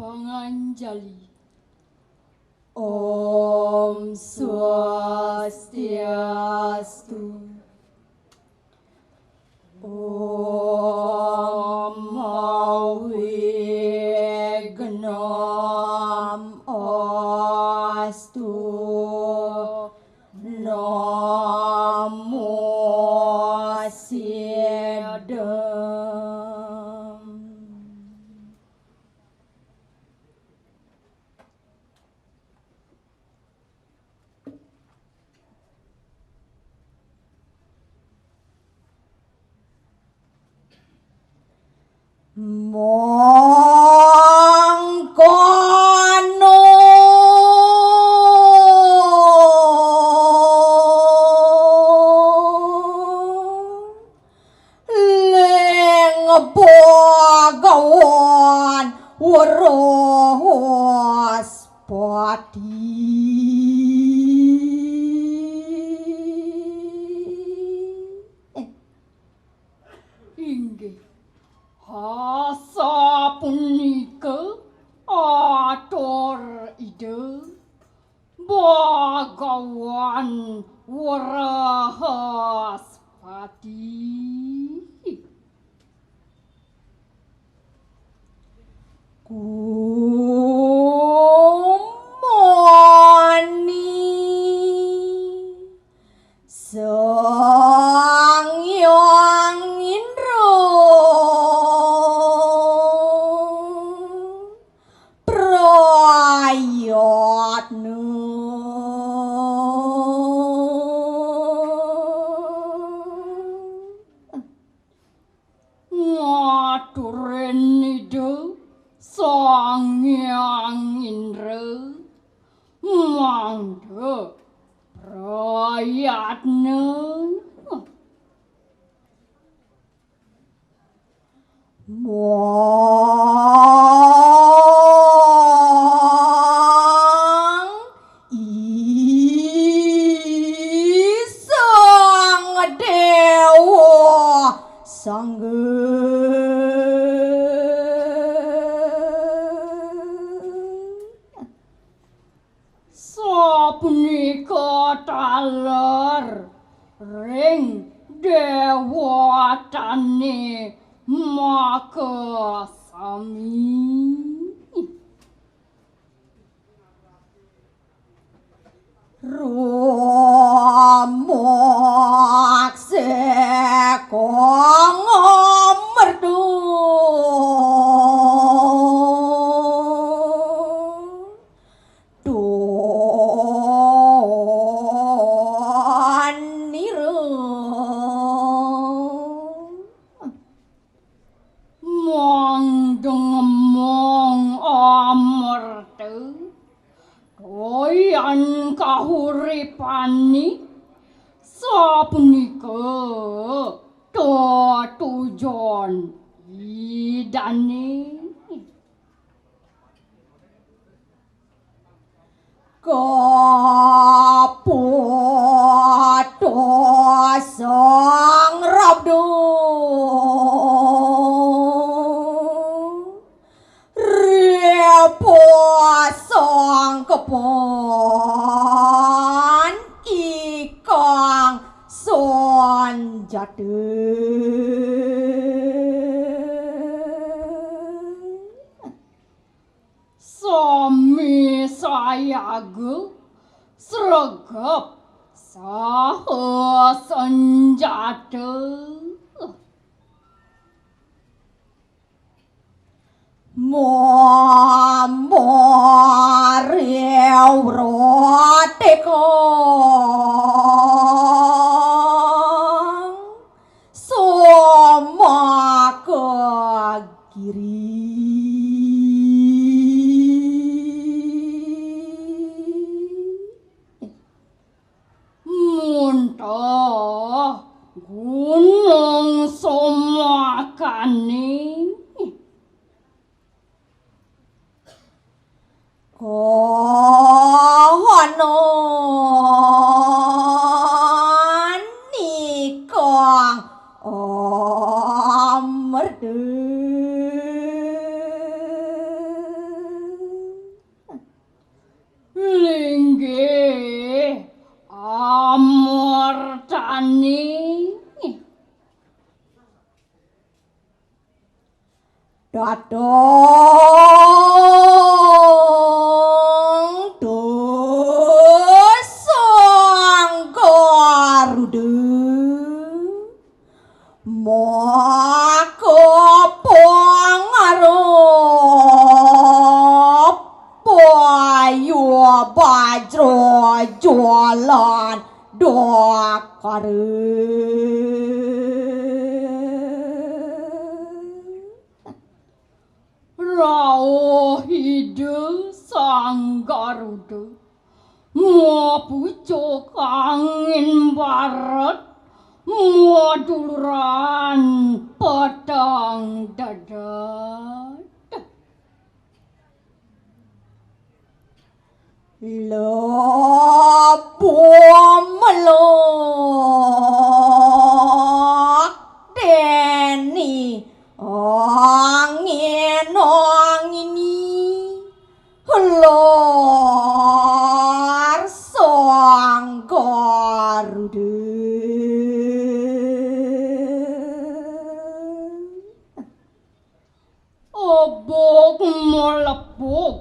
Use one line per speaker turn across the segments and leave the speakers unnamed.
Panganjali.
Om Swastiastu. Om Awignam Astu. Namo Siddham. Mongkono leng Bhagawan Warahaspati.
Inggih. Asa punika atur ide Bhagawan Warahaspati.
Kumani Sang Hyang Indra prayatna
Ngaturin ide Sang Hyang Indra mangga prayatna
Wong Isang Dewa Sangga
sapunika taler ring dewatane Makasami.
Romakse kong merdu
Mong amartu doyan kahuripani sapunika tujuan idane
kapoto sang rabdo repo sang kepon ikang son
sami sayaga sregep saha senjata
Rew rotekong Soma kegiri
muntah gunung somakane
kono nikong amerdu
Sani
Datang dosang Garuda maka pangarep payu bajra jalan dokare
Rauhide sang Garuda pucuk angin barat duluran pedang dadat
Lebom melok deni angin lor sang Garuda
obok melepuk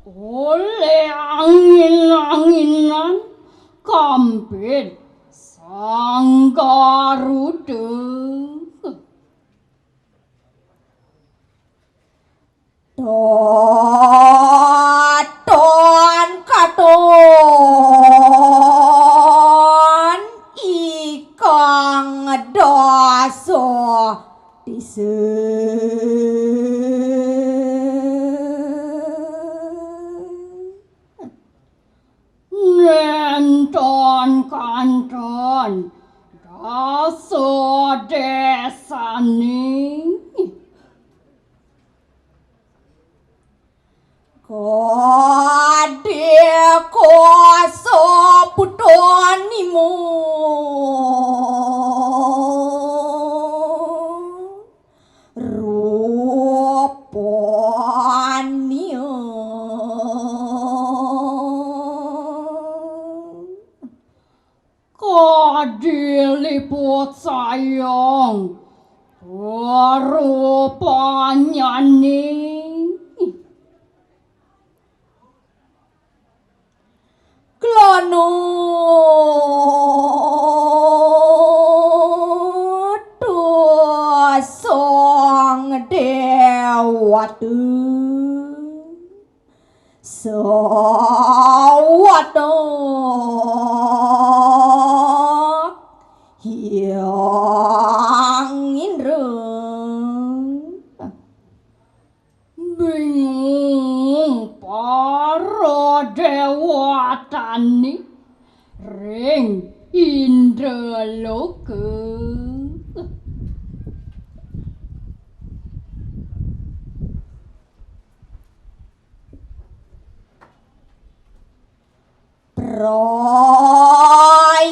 oleh angin-anginan kampit sang Garuda
Katon katon ikang daso
nenton kanton daso desane
Kode koso putonimu rupanya
diliput sayang rupanya nih
Klono dosong dewatu sawata hyang indra
bingung para dewatani ring Indraloka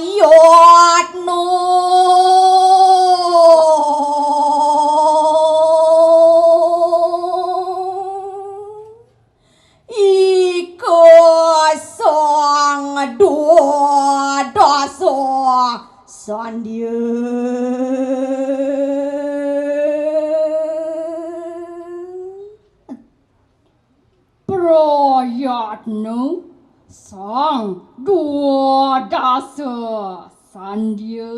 prayatno dosa sandya
prayatna sang dasa sandya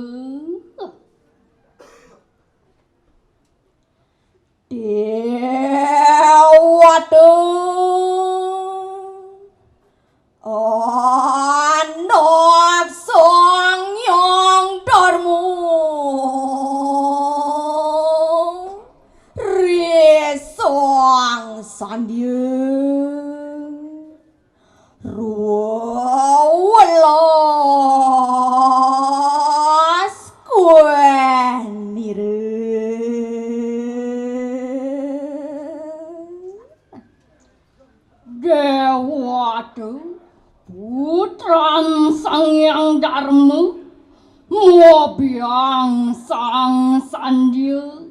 dewata anak sang yang dharma resang sandya ruwelas kuenire
dewata putran sang yang dharma mobiang sang sandya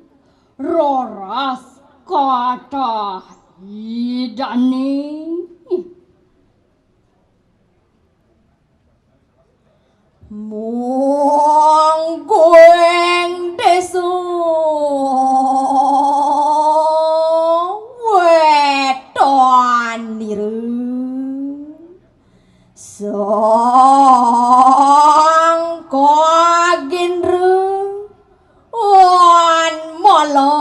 roras kata idane
mong genre wan molop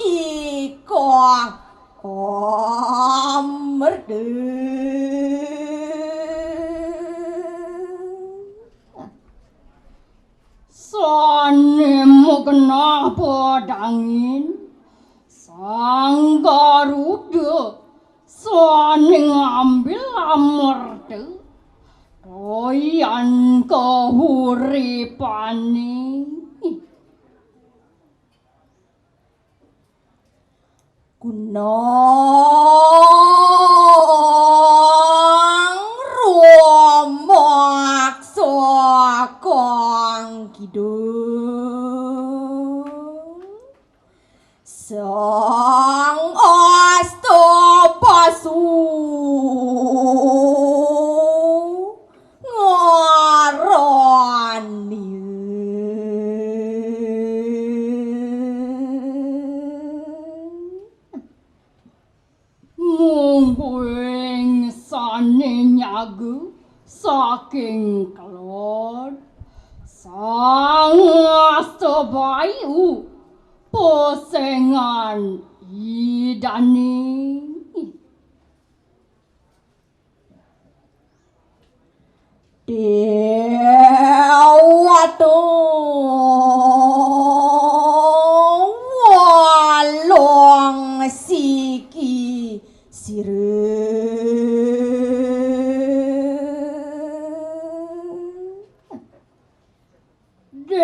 ikong merde
Sane mugna podangin sang garuda sane ngambil amerte doyan kahuripane
Gunung rumak sokong kidul sang astapasu ngarani
mungguing sane nyagu saking kelon sang astabayu posengan idani
Dewato walong siki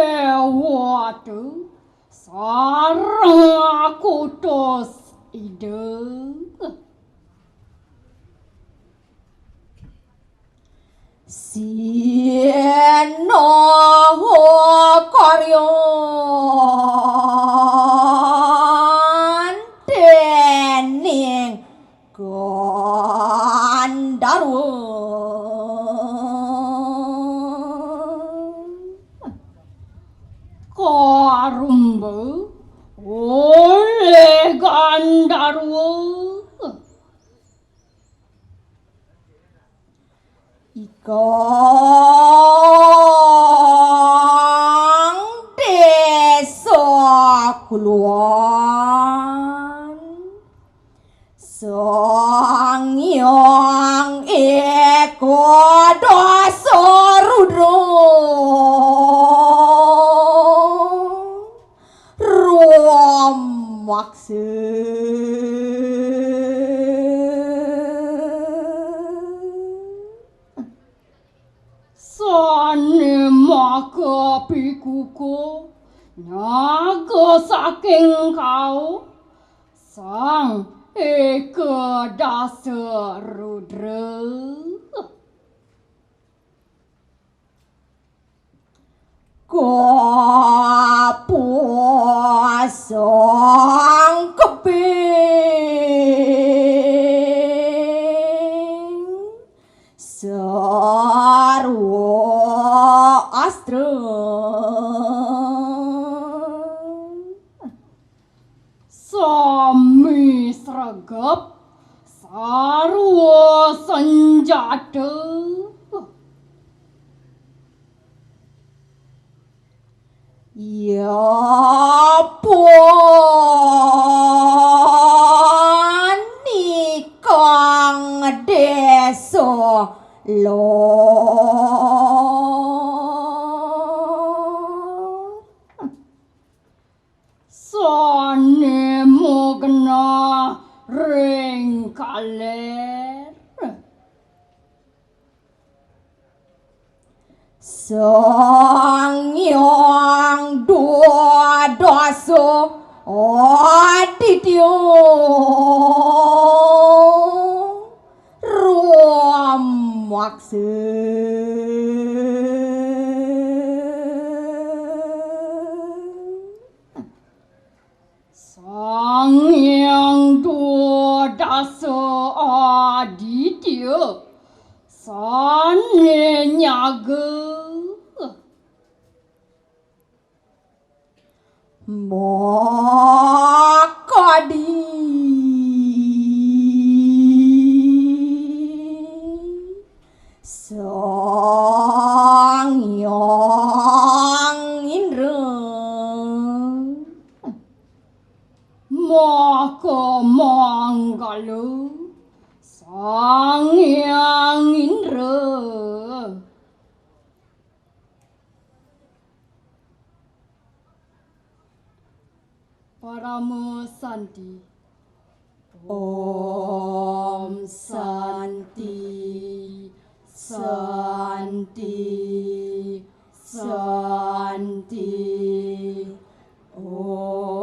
Dewata sarang kutus ide
Sieno koryon dening Gandharwa
Karumba oleh Gandharwa
Ikong desa kuluan Sang Hyang Eko Dasa Rudra
Sane maka pikuku naga saking kau sang Eka Dasa Rudra
Kapasang keping sarwa astra
sami sregep sarwa senjata
Ya pun nikang desa lor
sane mugna ring kaler
Sang Hyang Dua Dasa Aditya Ruamaksa
Sang Hyang Dua Dasa Aditya sane nyaga
Makadi Sang
Parama Santi.
Om Santi, Santi, Santi. Om